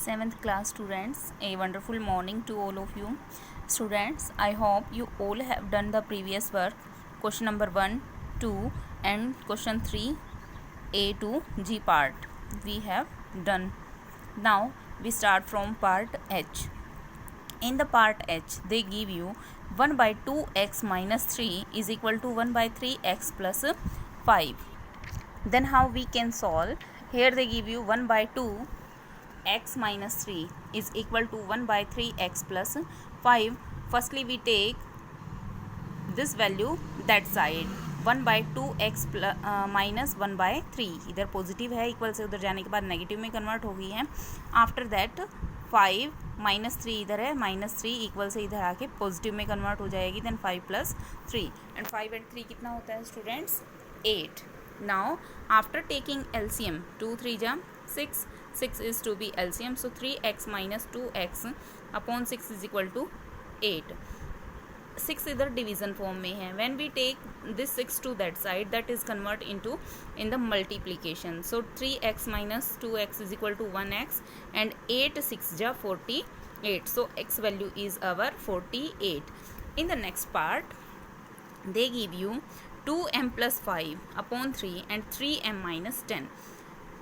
7th class students, a wonderful morning to all of you. Students, I hope you all have done the previous work, question number 1, 2 and question 3, A to G part. We have done. Now we start from part H. In the part H, they give you 1 by 2x minus 3 is equal to 1 by 3x plus 5. Then how we can solve? Here they give you 1 by 2 x minus 3 is equal to 1 by 3x plus 5. Firstly we take this value that side, 1 by 2x minus 1 by 3. इधर positive है, equal से उधर जाने के बाद negative में convert हो गई है. आफ्टर दैट 5 माइनस 3 इधर है, माइनस 3 इक्वल से इधर आके पॉजिटिव में कन्वर्ट हो जाएगी. देन 5 प्लस 3 एंड 5 एंड 3 कितना होता है students? 8. Now after taking LCM, 2 3 जा 6, 6 is to be LCM, so 3x minus 2x upon 6 is equal to 8. 6 इधर डिवीजन फॉर्म में है. When we take this 6 to that side, that is convert into in the multiplication. So 3x minus 2x is equal to 1x and 8 6 ja 48. So x value is our 48. In the next part, they give you 2m plus 5 upon 3 and 3m minus 10.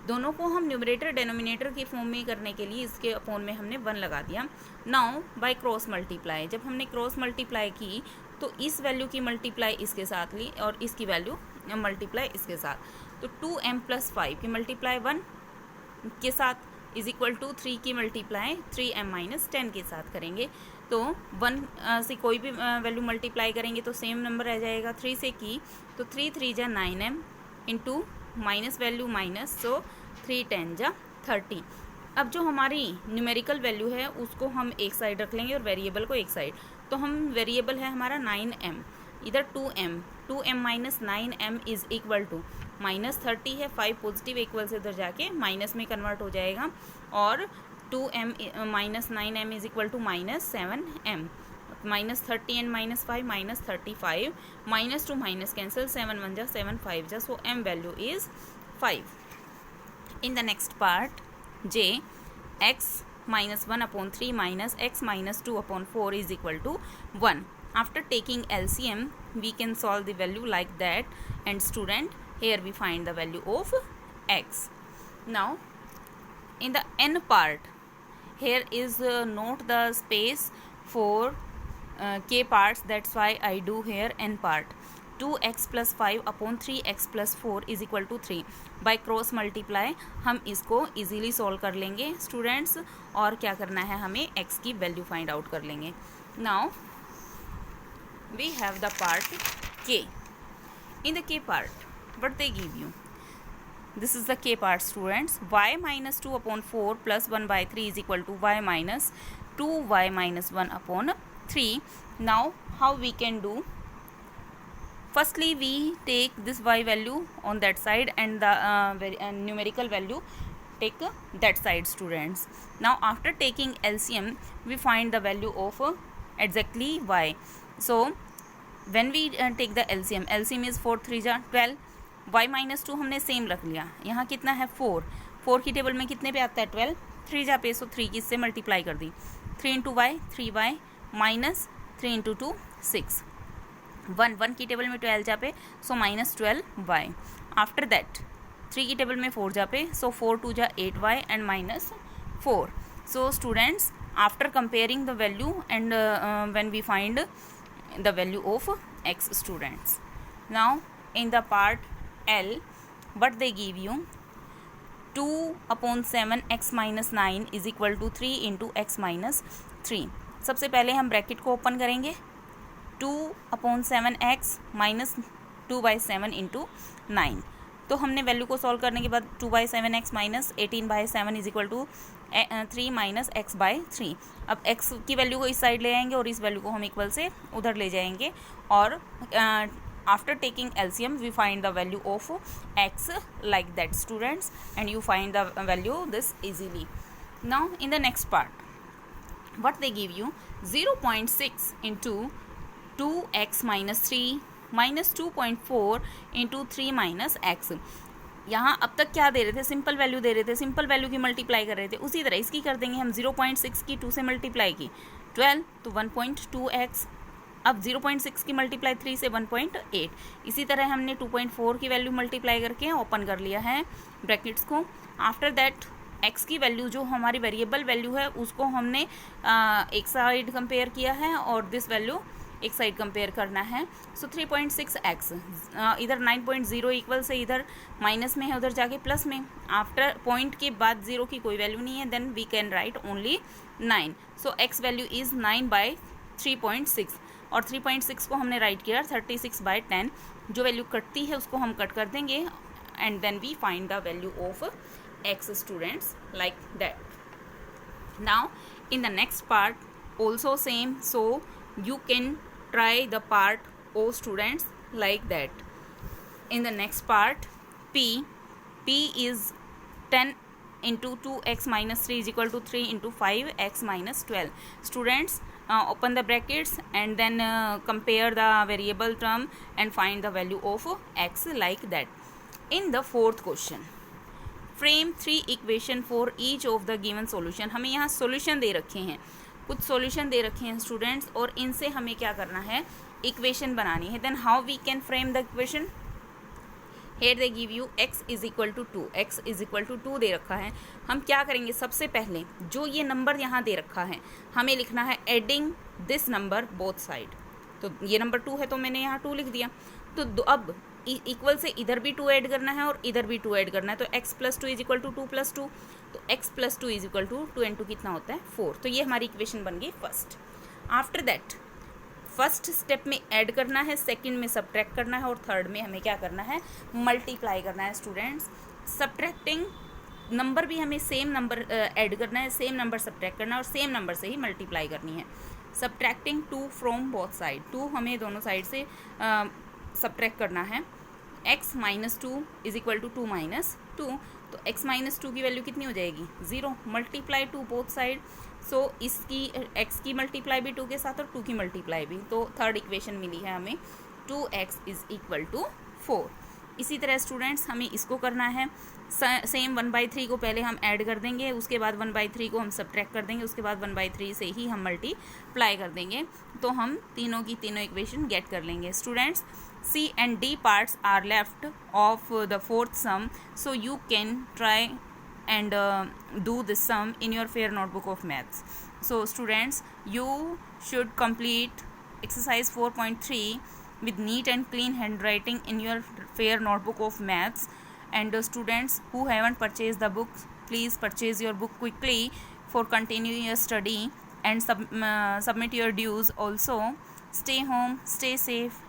दोनों को हम numerator denominator के form में करने के लिए इसके upon में हमने 1 लगा दिया. नाउ बाय क्रॉस मल्टीप्लाई, जब हमने क्रॉस मल्टीप्लाई की तो इस वैल्यू की मल्टीप्लाई इसके साथ ली और इसकी वैल्यू मल्टीप्लाई इसके साथ. तो 2m प्लस 5 की मल्टीप्लाई 1 के साथ इज इक्वल टू 3 की मल्टीप्लाई 3m माइनस 10 के साथ करेंगे. तो 1 से कोई भी वैल्यू मल्टीप्लाई करेंगे तो सेम नंबर रह जाएगा. 3 से की तो 3 3 जा 9m into minus value minus, so 3 10 जा 30. अब जो हमारी न्यूमेरिकल वैल्यू है उसको हम एक साइड रख लेंगे और वेरिएबल को एक साइड. तो हम वेरिएबल है हमारा 9m, इधर 2m minus 9m is equal to minus 30 है. 5 पॉजिटिव इक्वल से उधर जाके माइनस में कन्वर्ट हो जाएगा और 2m minus 9m is equal to minus 7m. Minus 30 and minus 5 minus 35, minus two minus cancel, 7 1 जा 7 5 जा, so m value is 5. In the next part j, x minus 1 upon 3 minus x minus 2 upon 4 is equal to 1. After taking LCM, we can solve the value like that. And student, here we find the value of x. Now, in the n part, here is not the space for k parts. That's why I do here n part. 2x plus 5 upon 3x plus 4 is equal to 3. By cross multiply हम इसको easily solve कर लेंगे students. और क्या करना है, हमें x की value find out कर लेंगे. Now we have the part k. In the k part, what they give you? This is the k part students. Y minus 2 upon 4 plus 1 by 3 is equal to y minus 2y minus 1 upon 3. Now how we can do? Firstly we take this y value on that side and the numerical value take that side students. Now after taking LCM we find the value of exactly y. So when we take the LCM is 4 3 जा 12. y minus 2 हमने same रख लिया. यहाँ कितना है 4 की table में कितने पे आता है 12, 3 जा पे, सो 3 की इससे मल्टीप्लाई कर दी. 3 into y 3y minus 3 into 2 6. 1 की टेबल में 12 जा पे, so minus 12y. After that 3 की टेबल में 4 जा पे, सो 4 2 जा 8y and minus 4. So students, after comparing the value and when we find the value of x students. Now in the part L, what they give you? 2 upon 7 x minus 9 is equal to 3 into x minus 3. सबसे पहले हम bracket को open करेंगे. 2 upon 7x minus 2 by 7 into 9. तो हमने value को solve करने के बाद 2 by 7x minus 18 by 7 is equal to 3 minus x by 3. अब x की वैल्यू को इस साइड ले आएंगे और इस वैल्यू को हम इक्वल से उधर ले जाएंगे. और after taking LCM we find the value of x like that students, and you find the value this easily. Now in the next part, what they give you? 0.6 into 2x minus 3 minus 2.4 into 3 minus x. यहाँ अब तक क्या दे रहे थे, simple value दे रहे थे, simple value की multiply कर रहे थे। उसी तरह इसकी कर देंगे हम 0.6 की 2 से मल्टीप्लाई की 12 तो 1.2x। अब 0.6 की मल्टीप्लाई 3 से 1.8। इसी तरह हमने 2.4 की वैल्यू मल्टीप्लाई करके ओपन कर लिया है ब्रैकेट्स को। आफ्टर दैट x की वैल्यू जो हमारी वेरिएबल वैल्यू है उसको हमने एक साइड कंपेयर किया है और दिस वैल्यू एक साइड कंपेयर करना है। सो 3.6x इधर 9.0 इक्वल से इधर माइनस में है, उधर जाके प्लस में। आफ्टर पॉइंट के बाद 0 की कोई वैल्यू नहीं है, then we can write only 9। So x value is 9/3.6 और 3.6 को हमने राइट किया 36/10। जो वैल्यू कटती है उसको हम कट कर देंगे and then we find the value of x students like that. Now in the next part also same, so you can try the part O students like that. In the next part p is 10 into 2x minus 3 is equal to 3 into 5x minus 12. Students open the brackets and then compare the variable term and find the value of x like that. In the fourth question, frame 3 equation for each of the given solution. हमें यहाँ solution दे रखे हैं, कुछ solution दे रखे हैं students, और इनसे हमें क्या करना है, इक्वेशन बनानी है। Then how we can frame the equation, here they give you x is equal to 2, x is equal to 2 दे रखा है। हम क्या करेंगे, सबसे पहले जो ये नंबर यहाँ दे रखा है हमें लिखना है adding this number both side. तो ये नंबर 2 है तो मैंने यहाँ 2 लिख दिया। तो अब इक्वल से इधर भी 2 ऐड करना है और इधर भी 2 ऐड करना है, तो x plus 2 is equal to 2 plus 2। तो x plus 2 is equal to 2 and 2 कितना होता है 4। तो ये हमारी इक्वेशन बन गई first. After that first step में ऐड करना है, सेकंड में सब्ट्रैक्ट करना है और थर्ड में हमें क्या करना है, मल्टीप्लाई करना है स्टूडेंट्स। सब्ट्रैक्टिंग नंबर भी हमें सेम नंबर ऐड करना है, सेम नंबर सब्ट्रैक्ट करना है और सेम नंबर से ही मल्टीप्लाई करनी है। सब्ट्रैक्टिंग 2 फ्रॉम बोथ साइड, 2 हमें दोनों साइड से सब्ट्रैक्ट करना है। x minus 2 is equal to 2 minus 2, तो x माइनस 2 की वैल्यू कितनी हो जाएगी 0। मल्टीप्लाई 2 बोथ साइड, सो इसकी x की मल्टीप्लाई भी 2 के साथ और 2 की मल्टीप्लाई भी, तो थर्ड इक्वेशन मिली है हमें 2x इज इक्वल टू 4। इसी तरह स्टूडेंट्स हमें इसको करना है, सेम 1/3 को पहले हम ऐड कर देंगे, उसके बाद 1/3 को हम सब्ट्रैक्ट कर देंगे, उसके बाद 1/3 से ही हम मल्टीप्लाई कर देंगे, तो हम तीनों की तीनों इक्वेशन गेट कर लेंगे। Students C and D parts are left of the fourth sum, so you can try and do this sum in your fair notebook of maths. So students, you should complete exercise 4.3 with neat and clean handwriting in your fair notebook of maths. And students who haven't purchased the book, please purchase your book quickly for continuing your study and submit your dues also. Stay home, stay safe.